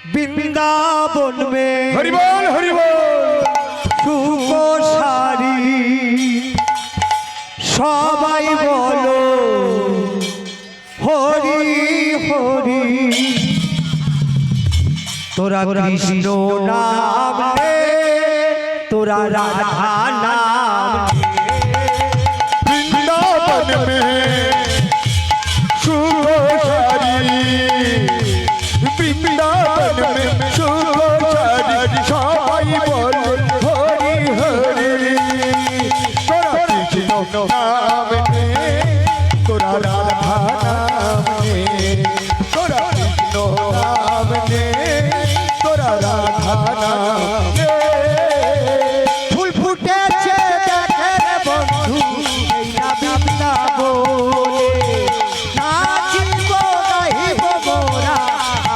বৃন্দাবন মে হরি বল হরি বল। সুকোষারি সবাই বলো হরি হরি। তোরা কৃষ্ণ নাম রে, তোরা রাধা নাম বৃন্দাবন মে সুখসারি, বৃন্দাবন মে সুখসারি সবাই বল হরি হরি। তোরা কৃষ্ণ নাম নে, তোরা রাধা নাম নে, তোরা কৃষ্ণ নাম নে, তোরা রাধা নাম নে। ফুল ফুটেছে দেখে রে বন্ধু এই না বৃন্দাবনে। নাচিব গাইব মোরা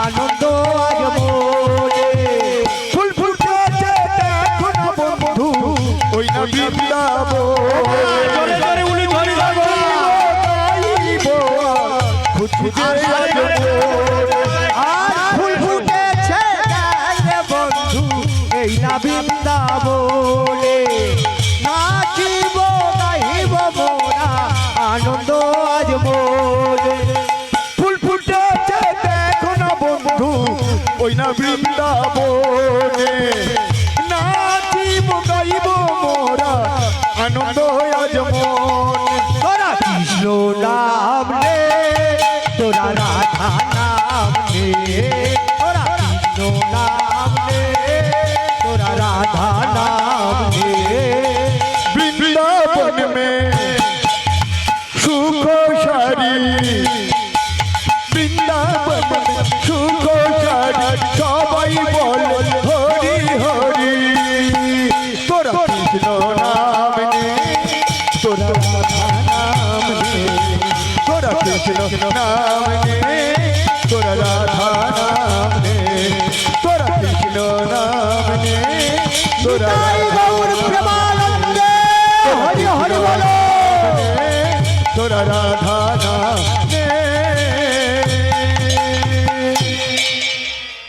আনন্দ আজ মনে। ফুল ফুটেছে দেখো না বন্ধু ওই না বৃন্দাবন। আর ফুল ফুটেছে দেখ রে বন্ধু এই না বৃন্দাবনে। নাচিব গাইব মোরা আনন্দ আজ মনে। ফুল ফুটেছে দেখো না বন্ধু ওই না বৃন্দাবনে। নাচিব গাইব মোরা আনন্দ আজ মনে। তোরা কৃষ্ণ নাম রে, তোরা রাধা নাম রে, তোরা কৃষ্ণ নাম রে, তোরা রাধা নাম রে। বৃন্দাবন মে সুখ সারি, বৃন্দাবন মে সুখ সারি সবাই বল হরি হরি। তোরা কৃষ্ণ নাম নে, তোরা রাধা নাম নে, তোরা কৃষ্ণ নাম নে, তোরা রাধা নাম নে, তোরা কৃষ্ণ নাম নে, তোরা গৌর প্রেমানন্দে হরি হরি বলো। তোরা রাধা